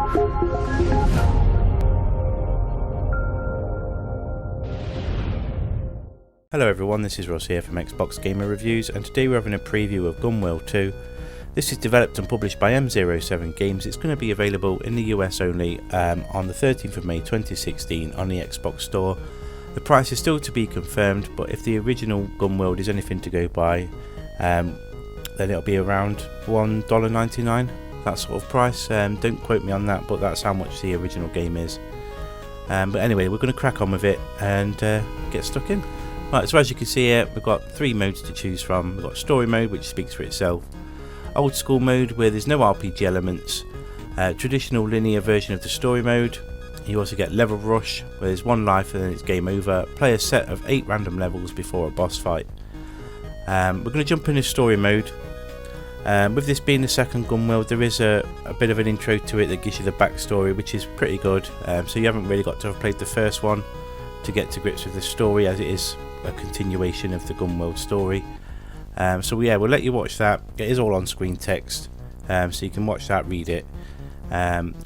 Hello everyone, this is Ross here from Xbox Gamer Reviews, and today we're having a preview of GunWorld 2. This is developed and published by M07 Games. It's going to be available in the US only on the 13th of May 2016 on the Xbox Store. The price is still to be confirmed, but if the original GunWorld is anything to go by, then it'll be around $1.99, that sort of price. Don't quote me on that, but that's how much the original game is. But anyway, we're going to crack on with it and get stuck in. Right, so as you can see here, we've got three modes to choose from. We've got story mode, which speaks for itself, old school mode where there's no RPG elements, traditional linear version of the story mode. You also get level rush where there's one life and then it's game over. Play a set of 8 random levels before a boss fight. We're going to jump into story mode. With this being the second GunWorld, there is a bit of an intro to it that gives you the backstory, which is pretty good. So you haven't really got to have played the first one to get to grips with the story, as it is a continuation of the GunWorld story. So yeah, we'll let you watch that. It is all on screen text, so you can watch that, read it.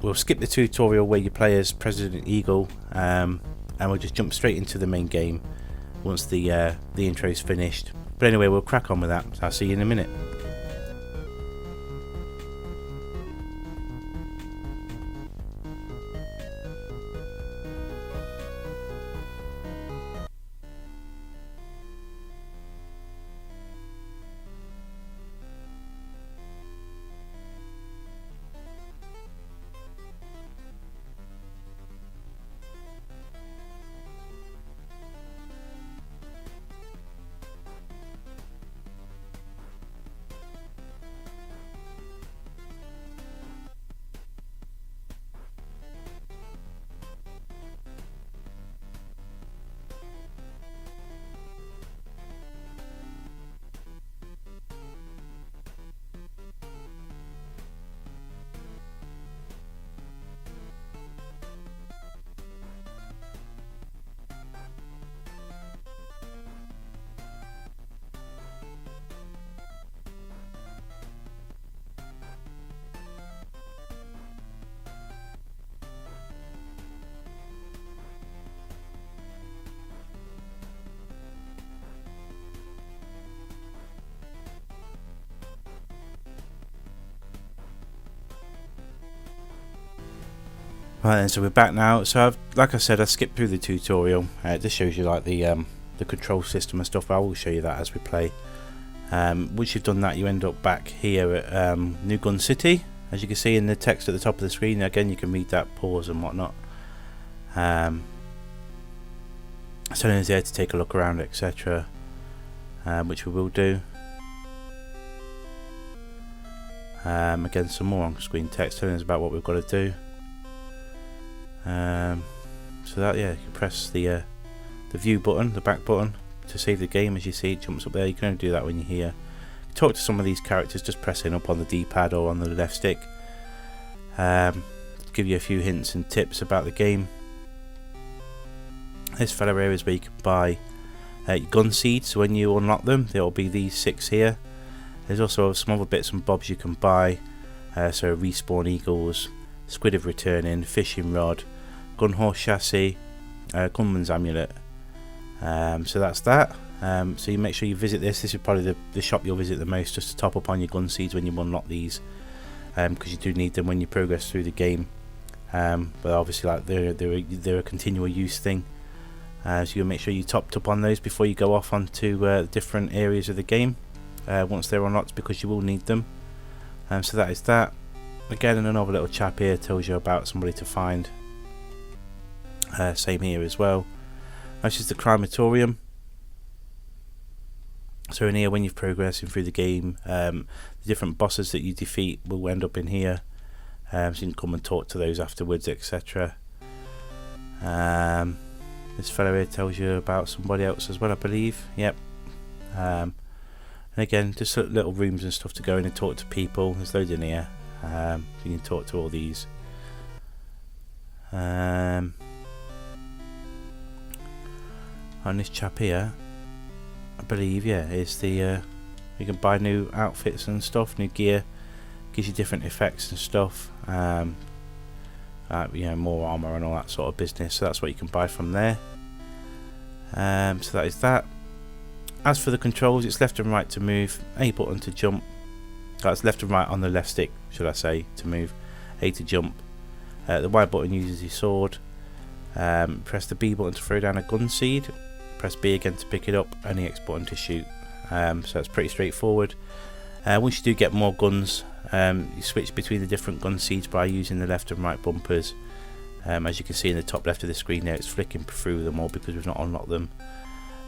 We'll skip the tutorial where you play as President Eagle, and we'll just jump straight into the main game once the intro is finished. But anyway, we'll crack on with that. I'll see you in a minute. Right then, so we're back now. So like I said, I skipped through the tutorial. It just shows you like the control system and stuff. I will show you that as we play. Once you've done that, you end up back here at New Gun City, as you can see in the text at the top of the screen. Again, you can read that, pause and whatnot. So then it's there to take a look around, etc., which we will do. Again, some more on screen text telling us about what we've got to do. So that, yeah, you can press the view button, the back button, to save the game. As you see, it jumps up there. You can only do that when you're here. Talk to some of these characters just pressing up on the D-pad or on the left stick. Give you a few hints and tips about the game. This fellow here is where you can buy gun seeds. So when you unlock them, there will be these 6 here. There's also some other bits and bobs you can buy. So respawn eagles, squid of returning, fishing rod, gun horse chassis, gunman's amulet. So that's that. So you make sure you visit this. This is probably the shop you'll visit the most, just to top up on your gun seeds when you unlock these, because you do need them when you progress through the game. But obviously, like they're a continual use thing. So you'll make sure you topped up on those before you go off onto different areas of the game once they're unlocked, because you will need them. So that is that. Again, and another little chap here tells you about somebody to find. Same here as well. This is the crematorium. So in here, when you're progressing through the game, the different bosses that you defeat will end up in here. So you can come and talk to those afterwards, etc. This fellow here tells you about somebody else as well, I believe. Yep. And again, just little rooms and stuff to go in and talk to people. There's loads in here. You can talk to all these. On this chap here, I believe, yeah, is the you can buy new outfits and stuff, new gear, gives you different effects and stuff. you know, more armor and all that sort of business. So that's what you can buy from there. So that is that. As for the controls, it's left and right to move, A button to jump. That's left and right on the left stick, should I say, to move, A to jump. The Y button uses your sword. Press the B button to throw down a gun seed. Press B again to pick it up, and the X button to shoot. So that's pretty straightforward. Once you do get more guns, you switch between the different gun seeds by using the left and right bumpers. As you can see in the top left of the screen there, it's flicking through them all because we've not unlocked them.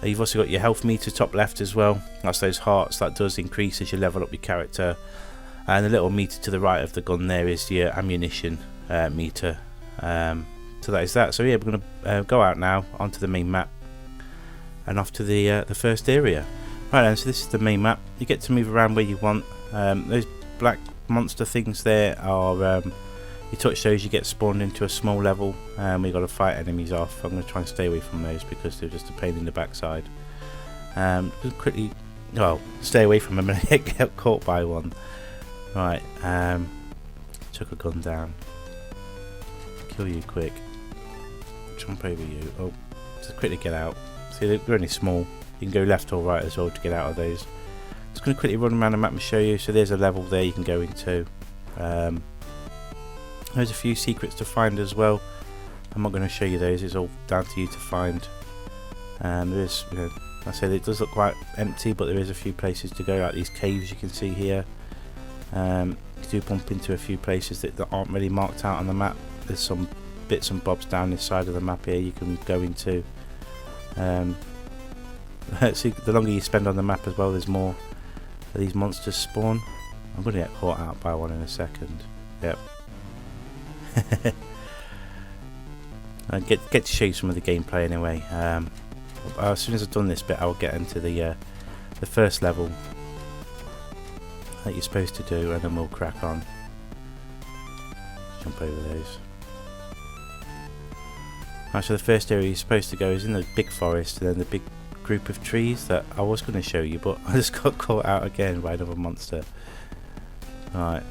You've also got your health meter top left as well. That's those hearts. That does increase as you level up your character. And the little meter to the right of the gun there is your ammunition meter. So that is that. So yeah, we're going to go out now onto the main map and off to the first area. Right then, so this is the main map. You get to move around where you want. Those black monster things there are, you touch those, you get spawned into a small level, and we've got to fight enemies off. I'm going to try and stay away from those because they're just a pain in the backside. Just quickly, well, stay away from them and get caught by one. Right, chuck a gun down. Kill you quick. Jump over you. Oh, just quickly get out. See, they're only small. You can go left or right as well to get out of those. Just going to quickly run around the map and show you. So there's a level there you can go into. There's a few secrets to find as well. I'm not going to show you those. It's all down to you to find. There is, you know, like I said, it does look quite empty, but there is a few places to go, like these caves you can see here. You do bump into a few places that aren't really marked out on the map. There's some bits and bobs down this side of the map here you can go into. See, the longer you spend on the map as well, there's more of these monsters spawn. I'm going to get caught out by one in a second. Yep. I get to show you some of the gameplay anyway. As soon as I've done this bit, I'll get into the first level that you're supposed to do, and then we'll crack on. Jump over those. Right, so the first area you're supposed to go is in the big forest, and then the big group of trees that I was going to show you, but I just got caught out again by another monster. Right.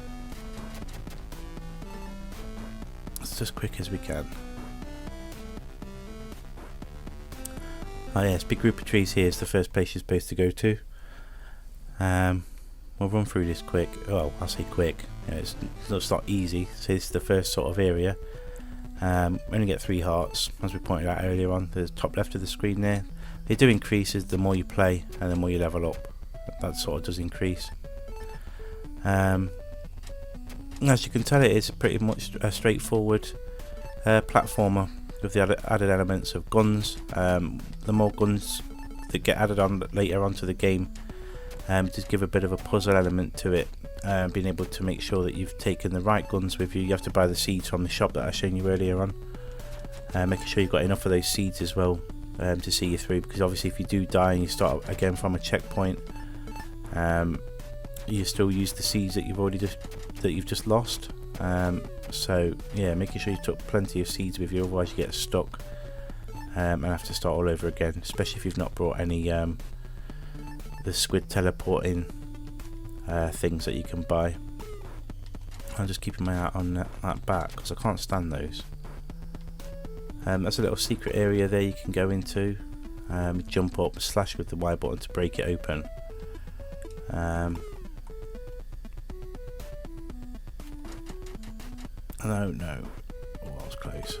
Let's just quick as we can. Oh yes, big group of trees here is the first place you're supposed to go to. We'll run through this quick. Well, I'll say quick. You know, it's not easy. So this is the first sort of area. We only get 3 hearts, as we pointed out earlier on. The top left of the screen there. They do increase as the more you play and the more you level up. That sort of does increase. As you can tell, it is pretty much a straightforward platformer with the added elements of guns. The more guns that get added on later onto the game just give a bit of a puzzle element to it. Being able to make sure that you've taken the right guns with you. You have to buy the seeds from the shop that I showed you earlier on. Making sure you've got enough of those seeds as well to see you through, because obviously if you do die and you start again from a checkpoint, you still use the seeds that you've just lost. So yeah, making sure you took plenty of seeds with you, otherwise you get stuck and have to start all over again, especially if you've not brought any the squid teleporting things that you can buy. I'm just keeping my eye on that back because I can't stand those. That's a little secret area there you can go into. Jump up, slash with the Y button to break it open. No. Oh, that was close.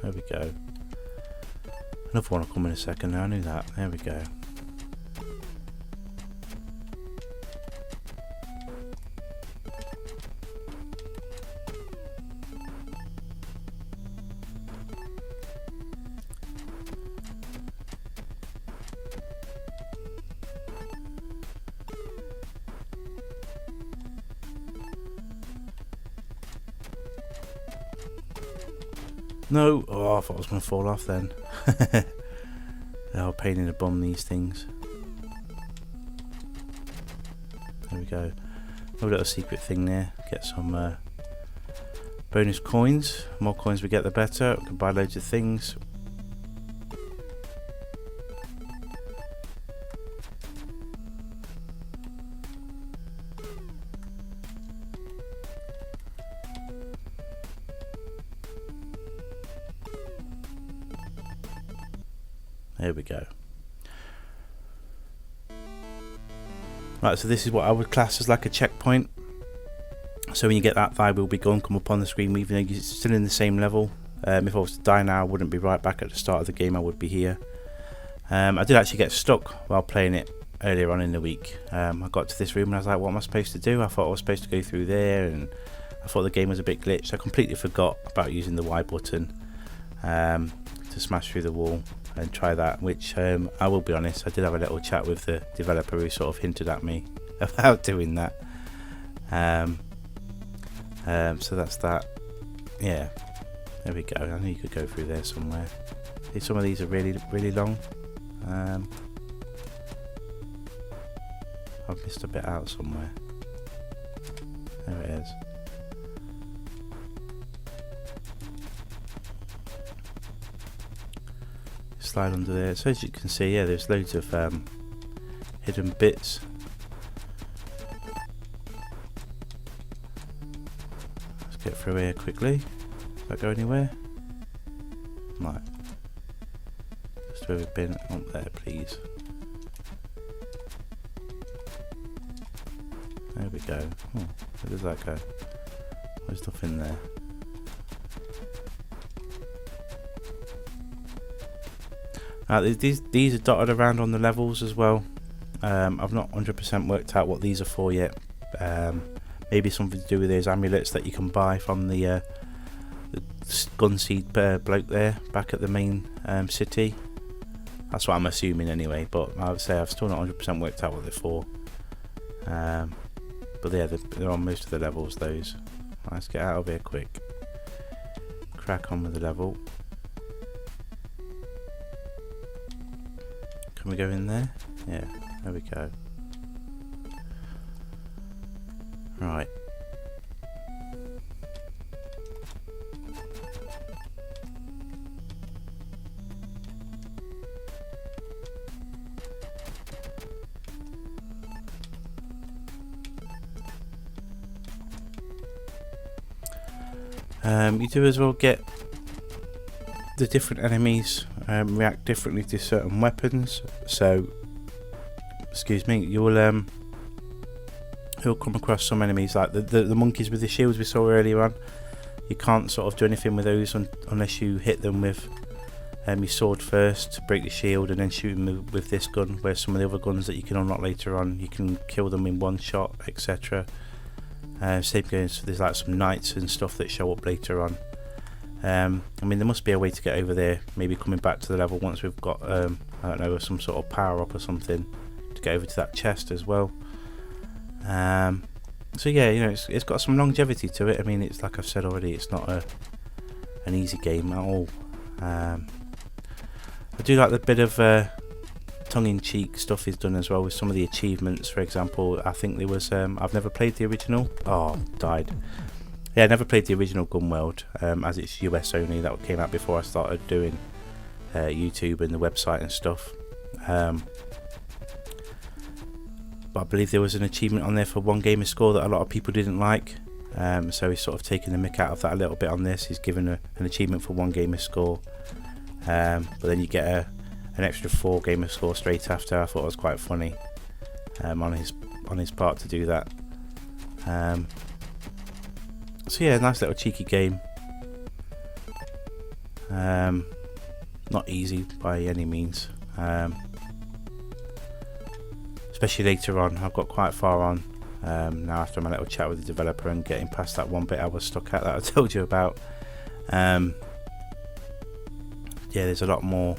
There we go. Another one will come in a second now, I knew that. There we go. No! Oh, I thought I was going to fall off then. Oh, pain in the bum, these things. There we go. A little secret thing there. Get some bonus coins. The more coins we get, the better. We can buy loads of things. There we go. Right, so this is what I would class as like a checkpoint. So when you get that thy will be gone, come up on the screen, even though you're still in the same level. If I was to die now, I wouldn't be right back at the start of the game, I would be here. I did actually get stuck while playing it earlier on in the week. I got to this room and I was like, what am I supposed to do? I thought I was supposed to go through there, and I thought the game was a bit glitched. I completely forgot about using the Y button to smash through the wall and try that, which I will be honest, I did have a little chat with the developer who sort of hinted at me about doing that. So that's that. Yeah, there we go. I knew you could go through there somewhere. See, some of these are really long. I've missed a bit out somewhere. There it is. Slide under there. So as you can see, yeah, there's loads of hidden bits. Let's get through here quickly. Does that go anywhere? Right. Just where we've been. Up there, please. There we go. Oh, where does that go? There's nothing there. These are dotted around on the levels as well. I've not 100% worked out what these are for yet. Maybe something to do with those amulets that you can buy from the gunseed bloke there back at the main city. That's what I'm assuming anyway, but I would say I've still not 100% worked out what they're for. But yeah, they're on most of the levels, those. Let's get out of here quick. Crack on with the level. Can we go in there? Yeah, there we go. Right. You do as well get the different enemies react differently to certain weapons. So, excuse me, you'll come across some enemies like the monkeys with the shields we saw earlier on. You can't sort of do anything with those unless you hit them with your sword first to break the shield, and then shoot them with this gun. Where some of the other guns that you can unlock later on, you can kill them in one shot, etc. Same goes, so there's like some knights and stuff that show up later on. I mean, there must be a way to get over there, maybe coming back to the level once we've got I don't know, some sort of power up or something to get over to that chest as well. So yeah, you know, it's got some longevity to it. I mean, it's like I've said already, it's not an easy game at all. I do like the bit of tongue-in-cheek stuff he's done as well with some of the achievements. For example, I think there was I've never played the original. Oh, died. Yeah, I never played the original GunWorld, as it's US only. That came out before I started doing YouTube and the website and stuff. But I believe there was an achievement on there for one gamer score that a lot of people didn't like. So he's sort of taken the mick out of that a little bit on this. He's given an achievement for one gamer score, but then you get an extra 4 gamer score straight after. I thought it was quite funny on his part to do that. So yeah, nice little cheeky game. Not easy by any means, especially later on. I've got quite far on now after my little chat with the developer and getting past that one bit I was stuck at that I told you about. Yeah, there's a lot more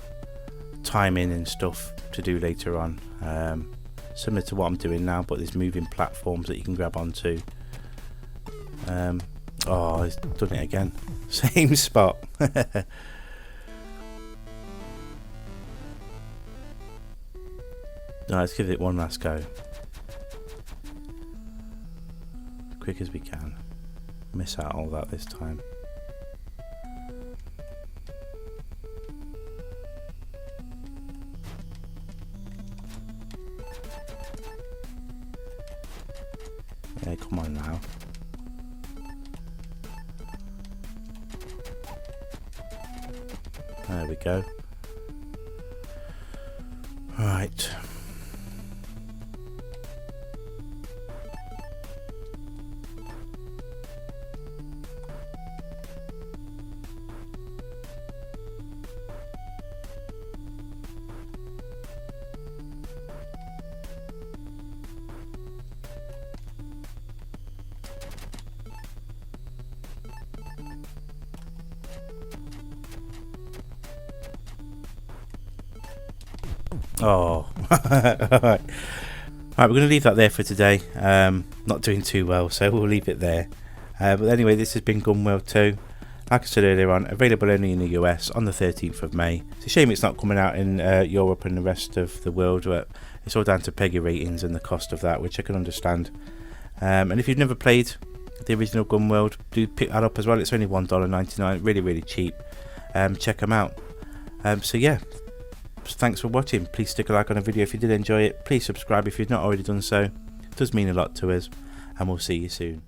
timing and stuff to do later on, similar to what I'm doing now, but there's moving platforms that you can grab onto. Oh, he's done it again. Same spot. Right, let's give it one last go. As quick as we can. Miss out all that this time. Yeah, come on now. There we go. Right. Oh, alright. Right, we're going to leave that there for today. Not doing too well, so we'll leave it there. But anyway, this has been GunWorld 2. Like I said earlier on, available only in the US on the 13th of May. It's a shame it's not coming out in Europe and the rest of the world, but it's all down to PEGI ratings and the cost of that, which I can understand. And if you've never played the original GunWorld, do pick that up as well. It's only $1.99, really, really cheap. Check them out. So yeah. Thanks for watching. Please stick a like on the video if you did enjoy it. Please subscribe if you've not already done so. It does mean a lot to us, and we'll see you soon.